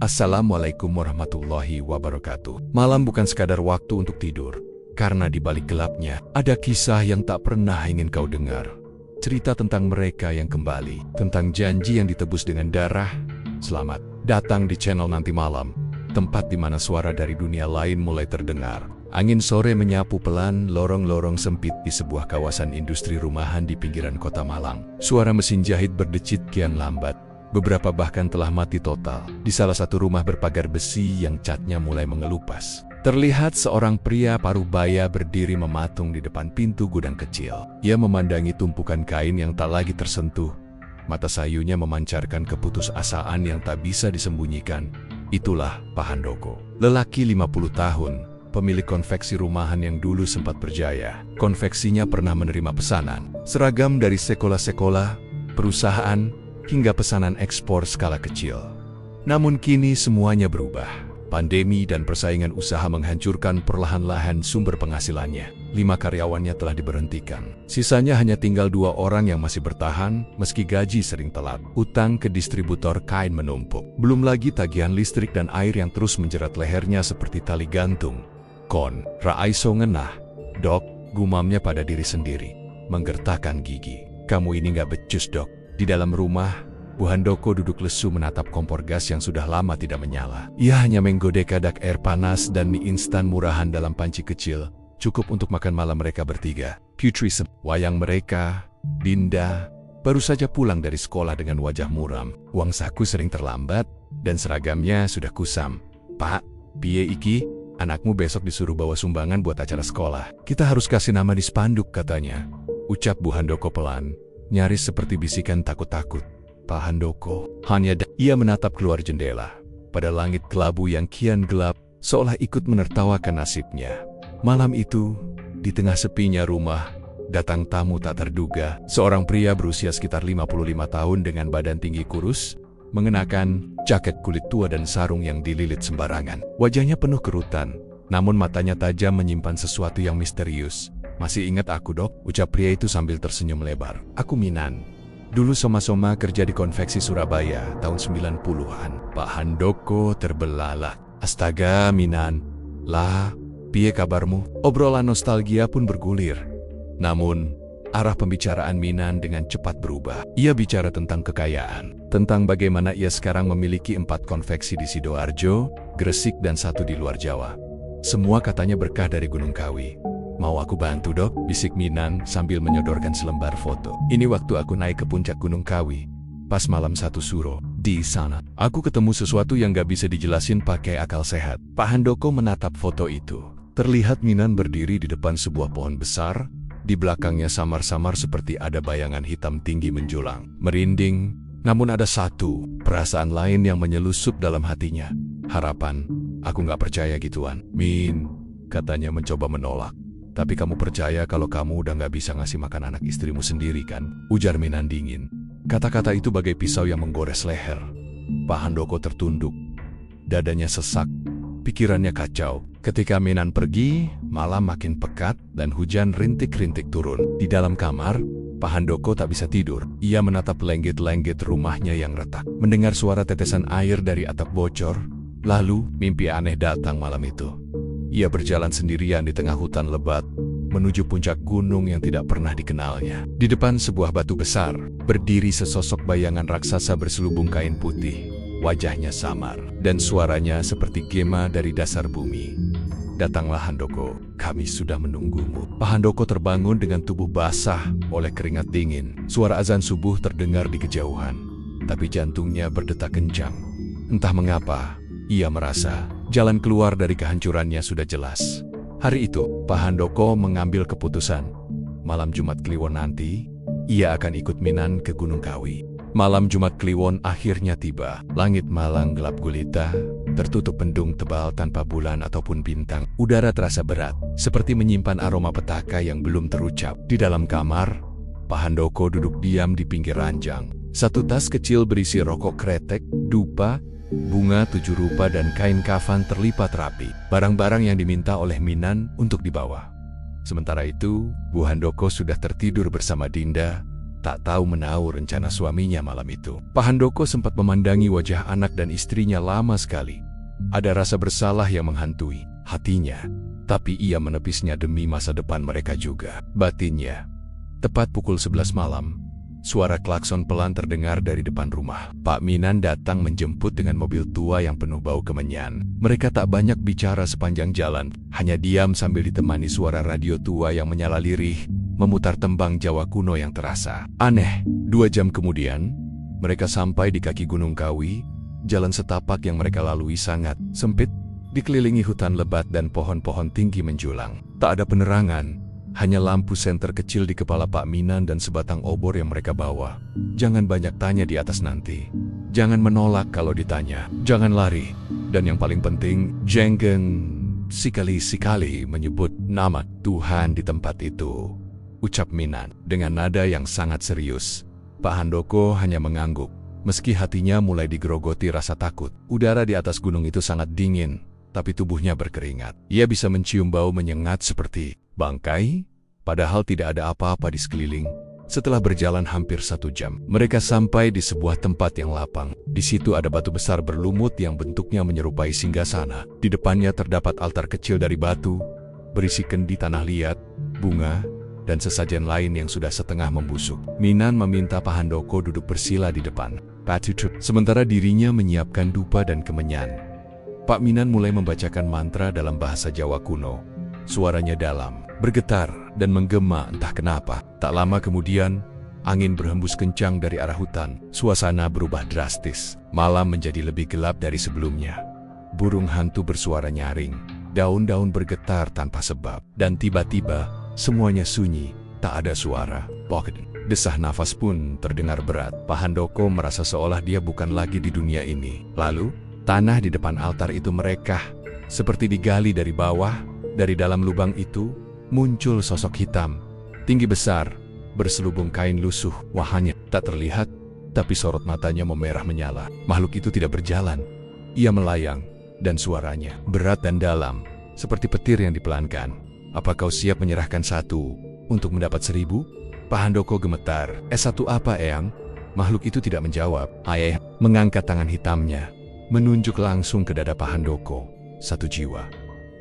Assalamualaikum warahmatullahi wabarakatuh. Malam bukan sekadar waktu untuk tidur, karena di balik gelapnya ada kisah yang tak pernah ingin kau dengar. Cerita tentang mereka yang kembali, tentang janji yang ditebus dengan darah. Selamat datang di channel Nanti Malam, tempat di mana suara dari dunia lain mulai terdengar. Angin sore menyapu pelan lorong-lorong sempit di sebuah kawasan industri rumahan di pinggiran kota Malang. Suara mesin jahit berdecit kian lambat. Beberapa bahkan telah mati total. Di salah satu rumah berpagar besi yang catnya mulai mengelupas, terlihat seorang pria parubaya berdiri mematung di depan pintu gudang kecil. Ia memandangi tumpukan kain yang tak lagi tersentuh. Mata sayunya memancarkan keputusasaan yang tak bisa disembunyikan. Itulah Pak Handoko. Lelaki 50 tahun, pemilik konveksi rumahan yang dulu sempat berjaya. Konveksinya pernah menerima pesanan seragam dari sekolah-sekolah, perusahaan, hingga pesanan ekspor skala kecil. Namun kini semuanya berubah. Pandemi dan persaingan usaha menghancurkan perlahan-lahan sumber penghasilannya. 5 karyawannya telah diberhentikan. Sisanya hanya tinggal 2 orang yang masih bertahan, meski gaji sering telat. Utang ke distributor kain menumpuk. Belum lagi tagihan listrik dan air yang terus menjerat lehernya seperti tali gantung. Kon, Raaiso ngenah. Dok, gumamnya pada diri sendiri, menggertakkan gigi. Kamu ini gak becus, dok. Di dalam rumah, Bu Handoko duduk lesu menatap kompor gas yang sudah lama tidak menyala. Ia hanya menggodek kadak air panas dan mie instan murahan dalam panci kecil, cukup untuk makan malam mereka bertiga. Putri wayang mereka, Dinda, baru saja pulang dari sekolah dengan wajah muram. Uang saku sering terlambat, dan seragamnya sudah kusam. Pak, piye iki? Anakmu besok disuruh bawa sumbangan buat acara sekolah. Kita harus kasih nama di spanduk, katanya. Ucap Bu Handoko pelan, nyaris seperti bisikan takut-takut. Pak Handoko hanya ia menatap keluar jendela pada langit kelabu yang kian gelap, seolah ikut menertawakan nasibnya. Malam itu, di tengah sepinya rumah, datang tamu tak terduga. Seorang pria berusia sekitar 55 tahun dengan badan tinggi kurus, mengenakan jaket kulit tua dan sarung yang dililit sembarangan. Wajahnya penuh kerutan, namun matanya tajam menyimpan sesuatu yang misterius. Masih ingat aku, dok? Ucap pria itu sambil tersenyum lebar. Aku Minan. Dulu soma-soma kerja di konveksi Surabaya tahun 90-an. Pak Handoko terbelalak. Astaga, Minan. Lah, piye kabarmu? Obrolan nostalgia pun bergulir. Namun, arah pembicaraan Minan dengan cepat berubah. Ia bicara tentang kekayaan. Tentang bagaimana ia sekarang memiliki 4 konveksi di Sidoarjo, Gresik, dan 1 di luar Jawa. Semua katanya berkah dari Gunung Kawi. Mau aku bantu, dok? Bisik Minan sambil menyodorkan selembar foto. Ini waktu aku naik ke puncak Gunung Kawi. Pas malam 1 suro. Di sana, aku ketemu sesuatu yang gak bisa dijelasin pakai akal sehat. Pak Handoko menatap foto itu. Terlihat Minan berdiri di depan sebuah pohon besar. Di belakangnya samar-samar seperti ada bayangan hitam tinggi menjulang. Merinding, namun ada satu perasaan lain yang menyelusup dalam hatinya. Harapan. Aku gak percaya gituan. Min, katanya mencoba menolak. Tapi kamu percaya kalau kamu udah gak bisa ngasih makan anak istrimu sendiri, kan? Ujar Minan dingin. Kata-kata itu bagai pisau yang menggores leher. Pak Handoko tertunduk. Dadanya sesak, pikirannya kacau. Ketika Minan pergi, malam makin pekat dan hujan rintik-rintik turun. Di dalam kamar, Pak Handoko tak bisa tidur. Ia menatap lenggit-lenggit rumahnya yang retak. Mendengar suara tetesan air dari atap bocor. Lalu, mimpi aneh datang malam itu. Ia berjalan sendirian di tengah hutan lebat, menuju puncak gunung yang tidak pernah dikenalnya. Di depan sebuah batu besar, berdiri sesosok bayangan raksasa berselubung kain putih. Wajahnya samar, dan suaranya seperti gema dari dasar bumi. Datanglah Handoko, kami sudah menunggumu. Pak Handoko terbangun dengan tubuh basah oleh keringat dingin. Suara azan subuh terdengar di kejauhan, tapi jantungnya berdetak kencang. Entah mengapa, ia merasa jalan keluar dari kehancurannya sudah jelas. Hari itu, Pak Handoko mengambil keputusan. Malam Jumat Kliwon nanti, ia akan ikut Minan ke Gunung Kawi. Malam Jumat Kliwon akhirnya tiba. Langit Malang gelap gulita, tertutup mendung tebal tanpa bulan ataupun bintang. Udara terasa berat, seperti menyimpan aroma petaka yang belum terucap. Di dalam kamar, Pak Handoko duduk diam di pinggir ranjang. Satu tas kecil berisi rokok kretek, dupa, bunga 7 rupa dan kain kafan terlipat rapi, barang-barang yang diminta oleh Minan untuk dibawa. Sementara itu, Bu Handoko sudah tertidur bersama Dinda, tak tahu menahu rencana suaminya malam itu. Pak Handoko sempat memandangi wajah anak dan istrinya lama sekali. Ada rasa bersalah yang menghantui hatinya, tapi ia menepisnya demi masa depan mereka juga. Batinnya. Tepat pukul 11 malam, suara klakson pelan terdengar dari depan rumah. Pak Minan datang menjemput dengan mobil tua yang penuh bau kemenyan. Mereka tak banyak bicara sepanjang jalan, hanya diam sambil ditemani suara radio tua yang menyala lirih, memutar tembang Jawa kuno yang terasa aneh. 2 jam kemudian, mereka sampai di kaki Gunung Kawi. Jalan setapak yang mereka lalui sangat sempit, dikelilingi hutan lebat dan pohon-pohon tinggi menjulang. Tak ada penerangan, hanya lampu senter kecil di kepala Pak Minan dan sebatang obor yang mereka bawa. Jangan banyak tanya di atas nanti. Jangan menolak kalau ditanya. Jangan lari. Dan yang paling penting, jangan sekali-sekali menyebut nama Tuhan di tempat itu, ucap Minan dengan nada yang sangat serius. Pak Handoko hanya mengangguk, meski hatinya mulai digerogoti rasa takut. Udara di atas gunung itu sangat dingin, tapi tubuhnya berkeringat. Ia bisa mencium bau menyengat seperti bangkai, padahal tidak ada apa-apa di sekeliling. Setelah berjalan hampir 1 jam, mereka sampai di sebuah tempat yang lapang. Di situ ada batu besar berlumut yang bentuknya menyerupai singgasana. Di depannya terdapat altar kecil dari batu, berisi kendi tanah liat, bunga, dan sesajen lain yang sudah setengah membusuk. Minan meminta Pak Handoko duduk bersila di depan batu, sementara dirinya menyiapkan dupa dan kemenyan. Pak Minan mulai membacakan mantra dalam bahasa Jawa kuno. Suaranya dalam, bergetar, dan menggema entah kenapa. Tak lama kemudian, angin berhembus kencang dari arah hutan. Suasana berubah drastis. Malam menjadi lebih gelap dari sebelumnya. Burung hantu bersuara nyaring. Daun-daun bergetar tanpa sebab. Dan tiba-tiba, semuanya sunyi. Tak ada suara. Desah nafas pun terdengar berat. Pak Handoko merasa seolah dia bukan lagi di dunia ini. Lalu, tanah di depan altar itu merekah. Seperti digali dari bawah. Dari dalam lubang itu, muncul sosok hitam, tinggi besar, berselubung kain lusuh. Wajahnya tak terlihat, tapi sorot matanya memerah menyala. Makhluk itu tidak berjalan. Ia melayang, dan suaranya berat dan dalam, seperti petir yang dipelankan. Apa kau siap menyerahkan 1 untuk mendapat 1000? Pak Handoko gemetar. "1 apa, Eyang?" Makhluk itu tidak menjawab. Ayah mengangkat tangan hitamnya, menunjuk langsung ke dada Pak Handoko. 1 jiwa.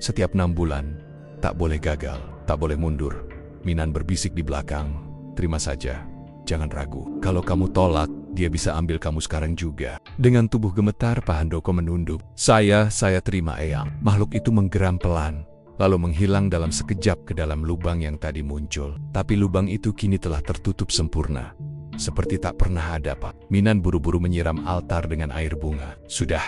Setiap 6 bulan, tak boleh gagal, tak boleh mundur. Minan berbisik di belakang. "Terima saja, jangan ragu. Kalau kamu tolak, dia bisa ambil kamu sekarang juga." Dengan tubuh gemetar, Pak Handoko menunduk. Saya terima, Eyang." Makhluk itu menggeram pelan, lalu menghilang dalam sekejap ke dalam lubang yang tadi muncul. Tapi lubang itu kini telah tertutup sempurna, seperti tak pernah ada, Pak. Minan buru-buru menyiram altar dengan air bunga. "Sudah,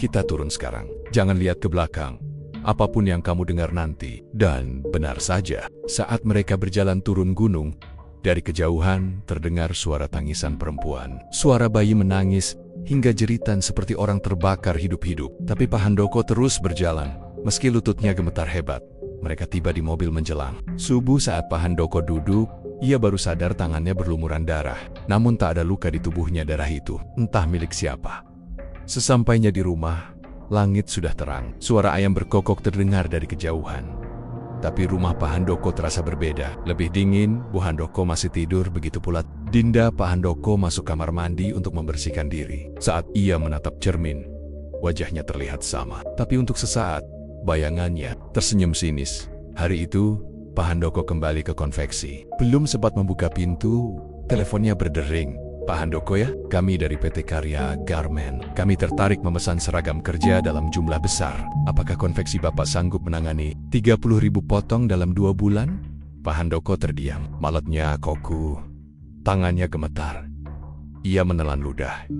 kita turun sekarang. Jangan lihat ke belakang. Apapun yang kamu dengar nanti." Dan benar saja, saat mereka berjalan turun gunung, dari kejauhan terdengar suara tangisan perempuan. Suara bayi menangis hingga jeritan seperti orang terbakar hidup-hidup. Tapi Pak Handoko terus berjalan, meski lututnya gemetar hebat. Mereka tiba di mobil menjelang subuh. Saat Pak Handoko duduk, ia baru sadar tangannya berlumuran darah. Namun tak ada luka di tubuhnya. Darah itu entah milik siapa. Sesampainya di rumah, langit sudah terang. Suara ayam berkokok terdengar dari kejauhan. Tapi rumah Pak Handoko terasa berbeda. Lebih dingin. Bu Handoko masih tidur, begitu pula Dinda. Pak Handoko masuk kamar mandi untuk membersihkan diri. Saat ia menatap cermin, wajahnya terlihat sama. Tapi untuk sesaat, bayangannya tersenyum sinis. Hari itu, Pak Handoko kembali ke konveksi. Belum sempat membuka pintu, teleponnya berdering. "Pak Handoko ya, kami dari PT Karya Garmen. Kami tertarik memesan seragam kerja dalam jumlah besar. Apakah konveksi Bapak sanggup menangani 30.000 potong dalam 2 bulan? Pak Handoko terdiam. Maletnya koku. Tangannya gemetar. Ia menelan ludah.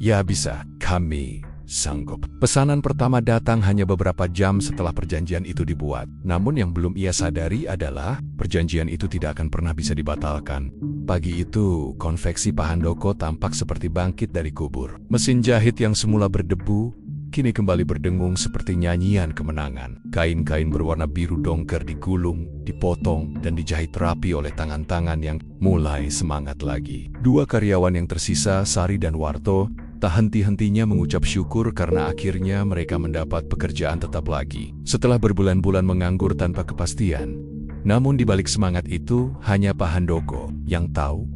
"Ya bisa, kami sanggup." Pesanan pertama datang hanya beberapa jam setelah perjanjian itu dibuat. Namun yang belum ia sadari adalah perjanjian itu tidak akan pernah bisa dibatalkan. Pagi itu, konveksi Pak Handoko tampak seperti bangkit dari kubur. Mesin jahit yang semula berdebu, kini kembali berdengung seperti nyanyian kemenangan. Kain-kain berwarna biru dongker digulung, dipotong, dan dijahit rapi oleh tangan-tangan yang mulai semangat lagi. 2 karyawan yang tersisa, Sari dan Warto, tak henti-hentinya mengucap syukur karena akhirnya mereka mendapat pekerjaan tetap lagi. Setelah berbulan-bulan menganggur tanpa kepastian, namun di balik semangat itu, hanya Pak Handoko yang tahu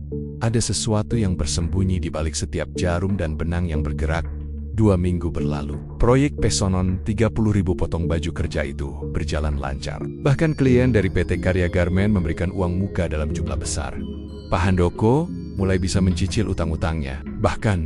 Ada sesuatu yang bersembunyi di balik setiap jarum dan benang yang bergerak. 2 minggu berlalu, proyek pesanan 30.000 potong baju kerja itu berjalan lancar. Bahkan klien dari PT Karya Garmen memberikan uang muka dalam jumlah besar. Pak Handoko mulai bisa mencicil utang-utangnya. Bahkan,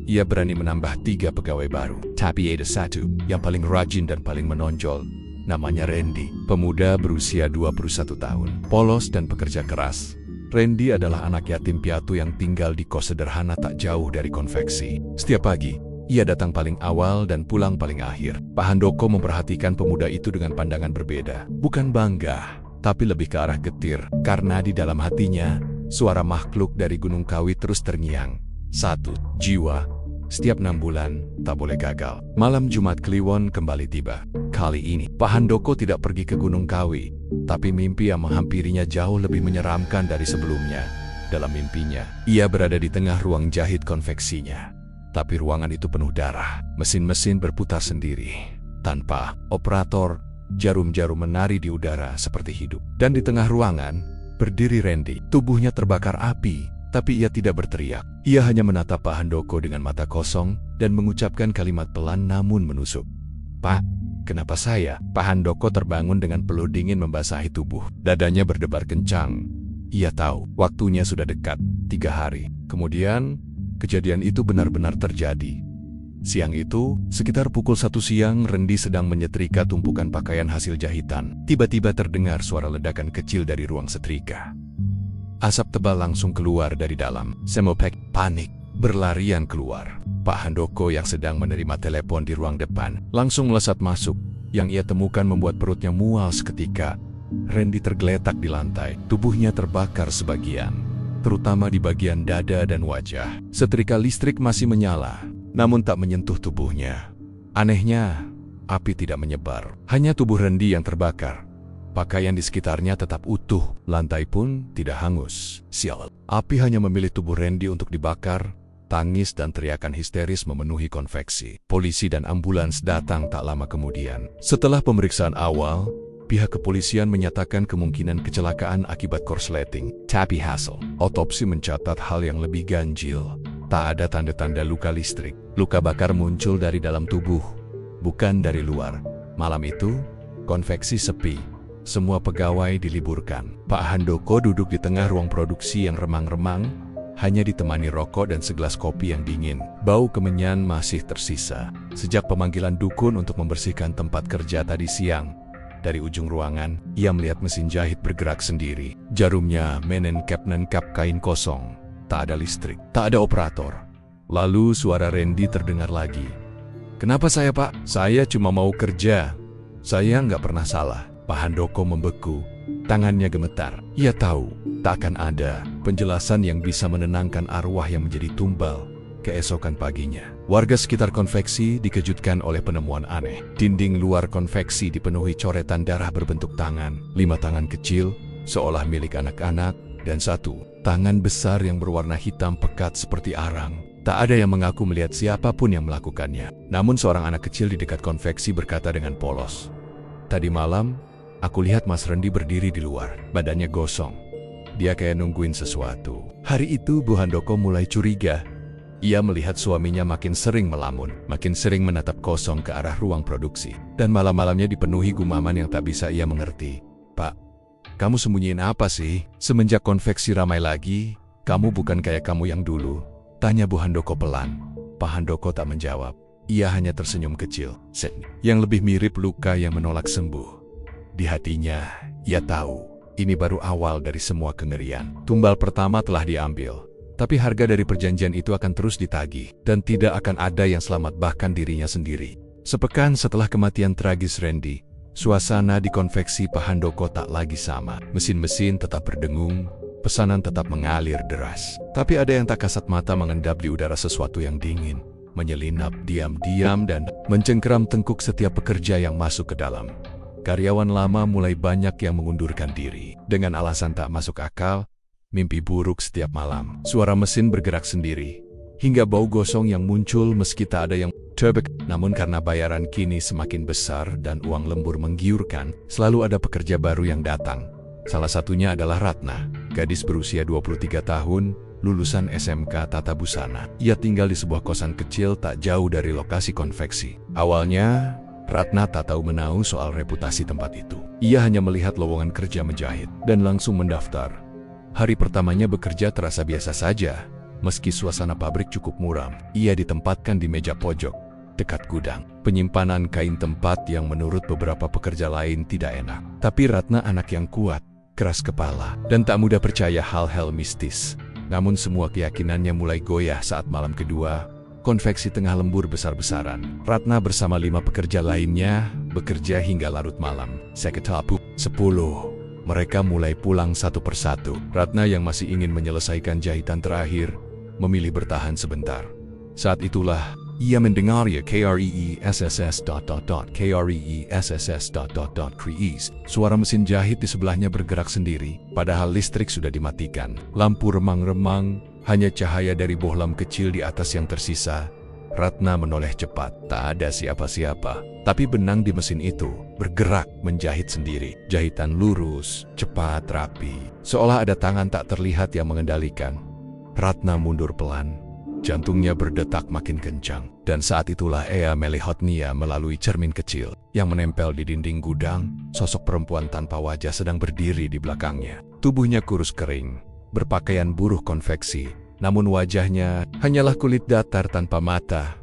ia berani menambah 3 pegawai baru. Tapi ada satu yang paling rajin dan paling menonjol. Namanya Randy, pemuda berusia 21 tahun. Polos dan pekerja keras. Randy adalah anak yatim piatu yang tinggal di kos sederhana tak jauh dari konveksi. Setiap pagi, ia datang paling awal dan pulang paling akhir. Pak Handoko memperhatikan pemuda itu dengan pandangan berbeda. Bukan bangga, tapi lebih ke arah getir. Karena di dalam hatinya, suara makhluk dari Gunung Kawi terus terngiang. 1. Jiwa. Setiap 6 bulan, tak boleh gagal. Malam Jumat Kliwon kembali tiba. Kali ini, Pak Handoko tidak pergi ke Gunung Kawi, tapi mimpi yang menghampirinya jauh lebih menyeramkan dari sebelumnya. Dalam mimpinya, ia berada di tengah ruang jahit konveksinya. Tapi ruangan itu penuh darah. Mesin-mesin berputar sendiri. Tanpa operator, jarum-jarum menari di udara seperti hidup. Dan di tengah ruangan, berdiri Randy. Tubuhnya terbakar api, tapi ia tidak berteriak. Ia hanya menatap Pak Handoko dengan mata kosong dan mengucapkan kalimat pelan namun menusuk. "Pak, kenapa saya?" Pak Handoko terbangun dengan peluh dingin membasahi tubuh. Dadanya berdebar kencang. Ia tahu, waktunya sudah dekat. 3 hari. Kemudian, kejadian itu benar-benar terjadi. Siang itu, sekitar pukul 1 siang, Randy sedang menyetrika tumpukan pakaian hasil jahitan. Tiba-tiba terdengar suara ledakan kecil dari ruang setrika. Asap tebal langsung keluar dari dalam. Semopek panik, berlarian keluar. Pak Handoko yang sedang menerima telepon di ruang depan langsung melesat masuk. Yang ia temukan membuat perutnya mual seketika. Randy tergeletak di lantai, tubuhnya terbakar sebagian, terutama di bagian dada dan wajah. Setrika listrik masih menyala, namun tak menyentuh tubuhnya. Anehnya, api tidak menyebar. Hanya tubuh Randy yang terbakar. Pakaian di sekitarnya tetap utuh, lantai pun tidak hangus. Sial, api hanya memilih tubuh Randy untuk dibakar. Tangis dan teriakan histeris memenuhi konveksi. Polisi dan ambulans datang tak lama kemudian. Setelah pemeriksaan awal, pihak kepolisian menyatakan kemungkinan kecelakaan akibat korsleting. Tapi hasil otopsi mencatat hal yang lebih ganjil. Tak ada tanda-tanda luka listrik. Luka bakar muncul dari dalam tubuh, bukan dari luar. Malam itu, konveksi sepi. Semua pegawai diliburkan. Pak Handoko duduk di tengah ruang produksi yang remang-remang, hanya ditemani rokok dan segelas kopi yang dingin. Bau kemenyan masih tersisa. Sejak pemanggilan dukun untuk membersihkan tempat kerja tadi siang, dari ujung ruangan, ia melihat mesin jahit bergerak sendiri. Jarumnya menenkap kain kosong. Tak ada listrik, tak ada operator. Lalu suara Randy terdengar lagi. "Kenapa saya, Pak? Saya cuma mau kerja. Saya nggak pernah salah." Pak Handoko membeku, tangannya gemetar. Ia tahu, tak akan ada penjelasan yang bisa menenangkan arwah yang menjadi tumbal keesokan paginya. Warga sekitar konveksi dikejutkan oleh penemuan aneh. Dinding luar konveksi dipenuhi coretan darah berbentuk tangan. 5 tangan kecil, seolah milik anak-anak, dan 1 tangan besar yang berwarna hitam pekat seperti arang. Tak ada yang mengaku melihat siapapun yang melakukannya. Namun seorang anak kecil di dekat konveksi berkata dengan polos, "Tadi malam, aku lihat Mas Randy berdiri di luar, badannya gosong. Dia kayak nungguin sesuatu." Hari itu Bu Handoko mulai curiga. Ia melihat suaminya makin sering melamun, makin sering menatap kosong ke arah ruang produksi. Dan malam-malamnya dipenuhi gumaman yang tak bisa ia mengerti. "Pak, kamu sembunyiin apa sih? Semenjak konveksi ramai lagi, kamu bukan kayak kamu yang dulu?" tanya Bu Handoko pelan. Pak Handoko tak menjawab. Ia hanya tersenyum kecil, yang lebih mirip luka yang menolak sembuh. Di hatinya, ia tahu, ini baru awal dari semua kengerian. Tumbal pertama telah diambil, tapi harga dari perjanjian itu akan terus ditagih, dan tidak akan ada yang selamat bahkan dirinya sendiri. Sepekan setelah kematian tragis Randy, suasana di konveksi Pak Handoko tak lagi sama. Mesin-mesin tetap berdengung, pesanan tetap mengalir deras. Tapi ada yang tak kasat mata mengendap di udara, sesuatu yang dingin, menyelinap diam-diam dan mencengkeram tengkuk setiap pekerja yang masuk ke dalam. Karyawan lama mulai banyak yang mengundurkan diri. Dengan alasan tak masuk akal, mimpi buruk setiap malam. Suara mesin bergerak sendiri, hingga bau gosong yang muncul meski tak ada yang terbek. Namun karena bayaran kini semakin besar dan uang lembur menggiurkan, selalu ada pekerja baru yang datang. Salah satunya adalah Ratna, gadis berusia 23 tahun, lulusan SMK Tata Busana. Ia tinggal di sebuah kosan kecil tak jauh dari lokasi konveksi. Awalnya, Ratna tak tahu menahu soal reputasi tempat itu. Ia hanya melihat lowongan kerja menjahit dan langsung mendaftar. Hari pertamanya bekerja terasa biasa saja. Meski suasana pabrik cukup muram, ia ditempatkan di meja pojok, dekat gudang. Penyimpanan kain tempat yang menurut beberapa pekerja lain tidak enak. Tapi Ratna anak yang kuat, keras kepala, dan tak mudah percaya hal-hal mistis. Namun semua keyakinannya mulai goyah saat malam kedua, konveksi tengah lembur besar-besaran. Ratna bersama 5 pekerja lainnya bekerja hingga larut malam. Sekitar pukul 10, mereka mulai pulang satu persatu. Ratna yang masih ingin menyelesaikan jahitan terakhir, memilih bertahan sebentar. Saat itulah, ia mendengar KREESSS. Suara mesin jahit di sebelahnya bergerak sendiri, padahal listrik sudah dimatikan. Lampu remang-remang, hanya cahaya dari bohlam kecil di atas yang tersisa. Ratna menoleh cepat, tak ada siapa-siapa. Tapi benang di mesin itu bergerak menjahit sendiri. Jahitan lurus, cepat, rapi. Seolah ada tangan tak terlihat yang mengendalikan. Ratna mundur pelan. Jantungnya berdetak makin kencang. Dan saat itulah ia melihat Nia melalui cermin kecil yang menempel di dinding gudang. Sosok perempuan tanpa wajah sedang berdiri di belakangnya. Tubuhnya kurus kering, berpakaian buruh konveksi. Namun wajahnya hanyalah kulit datar tanpa mata,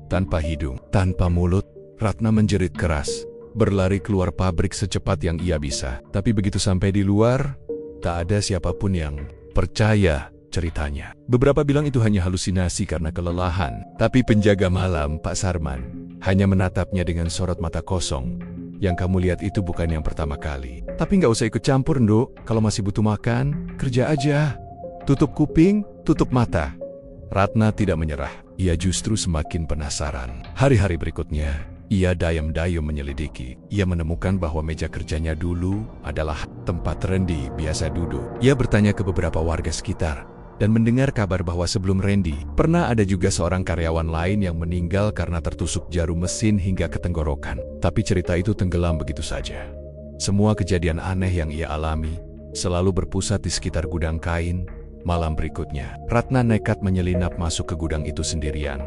tanpa hidung, tanpa mulut. Ratna menjerit keras, berlari keluar pabrik secepat yang ia bisa. Tapi begitu sampai di luar, tak ada siapapun yang percaya ceritanya. Beberapa bilang itu hanya halusinasi karena kelelahan. Tapi penjaga malam, Pak Sarman, hanya menatapnya dengan sorot mata kosong. Yang kamu lihat itu bukan yang pertama kali. Tapi nggak usah ikut campur, Nduk. Kalau masih butuh makan, kerja aja. Tutup kuping, tutup mata. Ratna tidak menyerah. Ia justru semakin penasaran. Hari-hari berikutnya, ia dayam-dayam menyelidiki. Ia menemukan bahwa meja kerjanya dulu adalah tempat Randy biasa duduk. Ia bertanya ke beberapa warga sekitar dan mendengar kabar bahwa sebelum Randy, pernah ada juga seorang karyawan lain yang meninggal karena tertusuk jarum mesin hingga ke tenggorokan. Tapi cerita itu tenggelam begitu saja. Semua kejadian aneh yang ia alami selalu berpusat di sekitar gudang kain. Malam berikutnya, Ratna nekat menyelinap masuk ke gudang itu sendirian.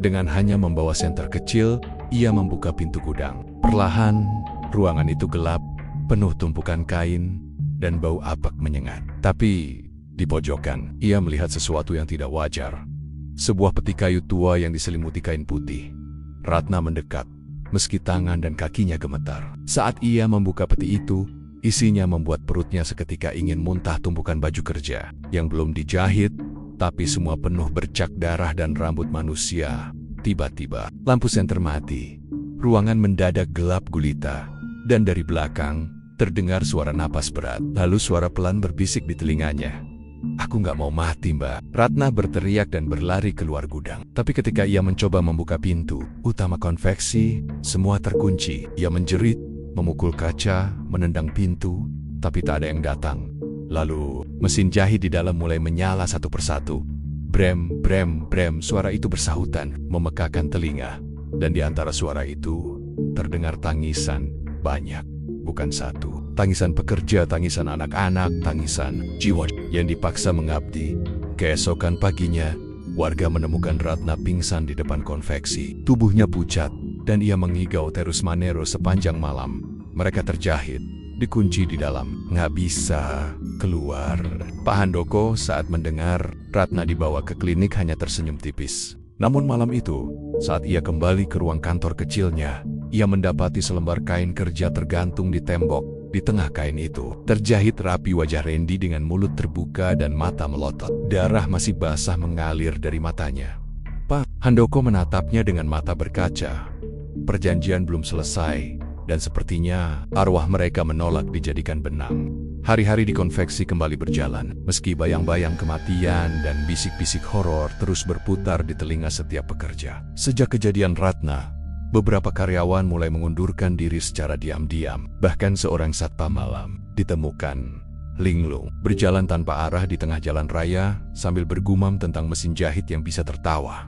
Dengan hanya membawa senter kecil, ia membuka pintu gudang. Perlahan, ruangan itu gelap, penuh tumpukan kain, dan bau apek menyengat. Tapi, di pojokan, ia melihat sesuatu yang tidak wajar. Sebuah peti kayu tua yang diselimuti kain putih. Ratna mendekat, meski tangan dan kakinya gemetar. Saat ia membuka peti itu, isinya membuat perutnya seketika ingin muntah. Tumpukan baju kerja yang belum dijahit, tapi semua penuh bercak darah dan rambut manusia. Tiba-tiba, lampu senter mati. Ruangan mendadak gelap gulita. Dan dari belakang, terdengar suara napas berat. Lalu suara pelan berbisik di telinganya. "Aku nggak mau mati, Mbak." Ratna berteriak dan berlari keluar gudang. Tapi ketika ia mencoba membuka pintu utama konveksi, semua terkunci. Ia menjerit, memukul kaca, menendang pintu, tapi tak ada yang datang. Lalu, mesin jahit di dalam mulai menyala satu persatu. Brem, brem, brem, suara itu bersahutan, memekakan telinga. Dan di antara suara itu, terdengar tangisan, banyak, bukan satu. Tangisan pekerja, tangisan anak-anak, tangisan jiwa yang dipaksa mengabdi. Keesokan paginya, warga menemukan Ratna pingsan di depan konveksi. Tubuhnya pucat, dan ia mengigau terus-menerus sepanjang malam. Mereka terjahit, dikunci di dalam, nggak bisa keluar. Pak Handoko saat mendengar Ratna dibawa ke klinik hanya tersenyum tipis. Namun malam itu, saat ia kembali ke ruang kantor kecilnya, ia mendapati selembar kain kerja tergantung di tembok. Di tengah kain itu, terjahit rapi wajah Randy dengan mulut terbuka dan mata melotot. Darah masih basah mengalir dari matanya. Pak Handoko menatapnya dengan mata berkaca. Perjanjian belum selesai, dan sepertinya arwah mereka menolak dijadikan benang. Hari-hari di konveksi kembali berjalan, meski bayang-bayang kematian dan bisik-bisik horor terus berputar di telinga setiap pekerja. Sejak kejadian Ratna, beberapa karyawan mulai mengundurkan diri secara diam-diam. Bahkan seorang satpam malam ditemukan linglung, berjalan tanpa arah di tengah jalan raya sambil bergumam tentang mesin jahit yang bisa tertawa.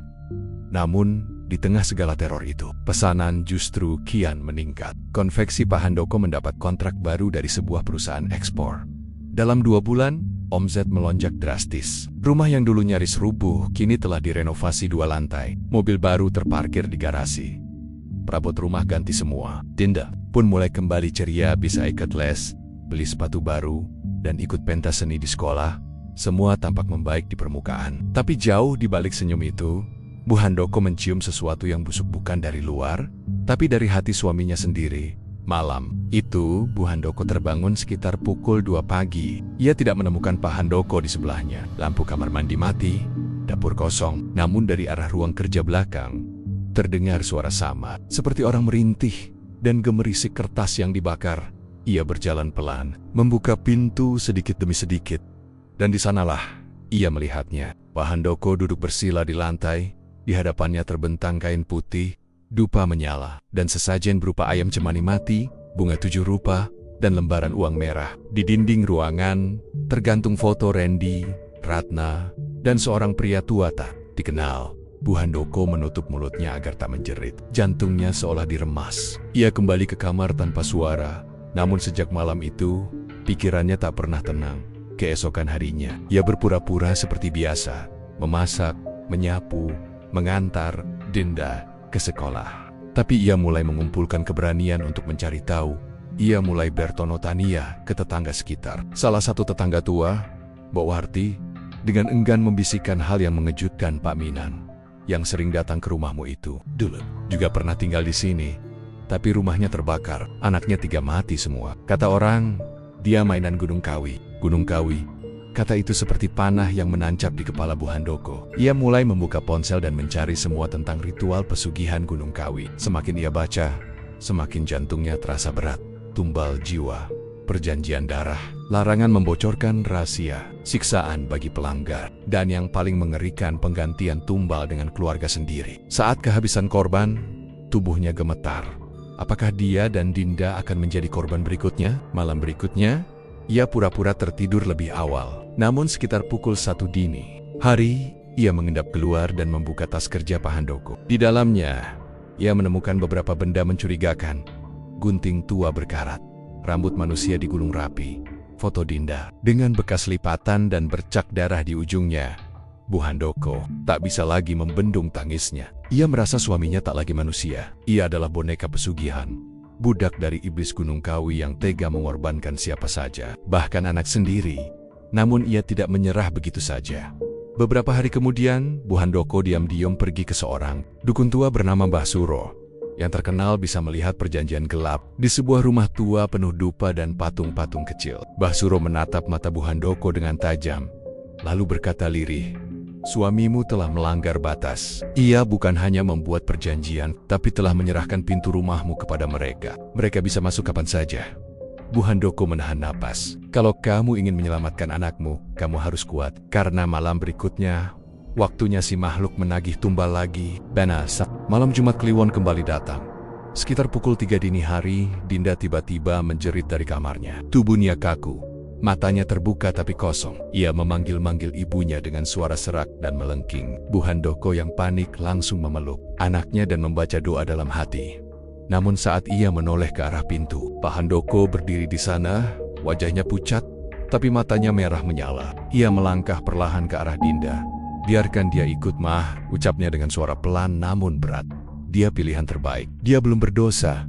Namun, di tengah segala teror itu, pesanan justru kian meningkat. Konveksi Pak Handoko mendapat kontrak baru dari sebuah perusahaan ekspor. Dalam 2 bulan, omset melonjak drastis. Rumah yang dulu nyaris rubuh kini telah direnovasi 2 lantai. Mobil baru terparkir di garasi. Perabot rumah ganti semua. Dinda pun mulai kembali ceria, bisa ikut les, beli sepatu baru, dan ikut pentas seni di sekolah. Semua tampak membaik di permukaan. Tapi jauh di balik senyum itu, Bu Handoko mencium sesuatu yang busuk, bukan dari luar, tapi dari hati suaminya sendiri. Malam itu, Bu Handoko terbangun sekitar pukul 2 pagi. Ia tidak menemukan Pak Handoko di sebelahnya. Lampu kamar mandi mati, dapur kosong. Namun dari arah ruang kerja belakang, terdengar suara samar, seperti orang merintih dan gemerisik kertas yang dibakar. Ia berjalan pelan, membuka pintu sedikit demi sedikit. Dan di sanalah ia melihatnya. Pak Handoko duduk bersila di lantai, di hadapannya terbentang kain putih, dupa menyala, dan sesajen berupa ayam cemani mati, bunga 7 rupa, dan lembaran uang merah. Di dinding ruangan, tergantung foto Randy, Ratna, dan seorang pria tua tak dikenal. Bu Handoko menutup mulutnya agar tak menjerit. Jantungnya seolah diremas. Ia kembali ke kamar tanpa suara, namun sejak malam itu, pikirannya tak pernah tenang. Keesokan harinya, ia berpura-pura seperti biasa, memasak, menyapu, mengantar Dinda ke sekolah. Tapi ia mulai mengumpulkan keberanian untuk mencari tahu. Ia mulai bertono tania ke tetangga sekitar. Salah satu tetangga tua, Mbok Warti, dengan enggan membisikkan hal yang mengejutkan. Pak Minan, yang sering datang ke rumahmu itu, dulu juga pernah tinggal di sini. Tapi rumahnya terbakar, anaknya 3 mati semua. Kata orang, dia mainan Gunung Kawi. Gunung Kawi. Kata itu seperti panah yang menancap di kepala Bu Handoko. Ia mulai membuka ponsel dan mencari semua tentang ritual pesugihan Gunung Kawi. Semakin ia baca, semakin jantungnya terasa berat. Tumbal jiwa, perjanjian darah, larangan membocorkan rahasia, siksaan bagi pelanggar, dan yang paling mengerikan, penggantian tumbal dengan keluarga sendiri. Saat kehabisan korban, tubuhnya gemetar. Apakah dia dan Dinda akan menjadi korban berikutnya? Malam berikutnya, ia pura-pura tertidur lebih awal. Namun sekitar pukul 1 dini hari, ia mengendap keluar dan membuka tas kerja Pak Handoko. Di dalamnya, ia menemukan beberapa benda mencurigakan. Gunting tua berkarat, rambut manusia digulung rapi, foto Dinda dengan bekas lipatan dan bercak darah di ujungnya. Bu Handoko tak bisa lagi membendung tangisnya. Ia merasa suaminya tak lagi manusia. Ia adalah boneka pesugihan. Budak dari iblis Gunung Kawi yang tega mengorbankan siapa saja, bahkan anak sendiri. Namun ia tidak menyerah begitu saja. Beberapa hari kemudian, Bu Handoko diam-diam pergi ke seorang dukun tua bernama Mbah Suro, yang terkenal bisa melihat perjanjian gelap di sebuah rumah tua penuh dupa dan patung-patung kecil. Mbah Suro menatap mata Bu Handoko dengan tajam, lalu berkata lirih, "Suamimu telah melanggar batas. Ia bukan hanya membuat perjanjian, tapi telah menyerahkan pintu rumahmu kepada mereka. Mereka bisa masuk kapan saja." Bu Handoko menahan napas. "Kalau kamu ingin menyelamatkan anakmu, kamu harus kuat. Karena malam berikutnya, waktunya si makhluk menagih tumbal lagi." Benasa, malam Jumat Kliwon kembali datang. Sekitar pukul 3 dini hari, Dinda tiba-tiba menjerit dari kamarnya. Tubuhnya kaku. Matanya terbuka tapi kosong. Ia memanggil-manggil ibunya dengan suara serak dan melengking. Bu Handoko yang panik langsung memeluk anaknya dan membaca doa dalam hati. Namun saat ia menoleh ke arah pintu, Pak Handoko berdiri di sana, wajahnya pucat, tapi matanya merah menyala. Ia melangkah perlahan ke arah Dinda. "Biarkan dia ikut, Mah," ucapnya dengan suara pelan namun berat. "Dia pilihan terbaik. Dia belum berdosa."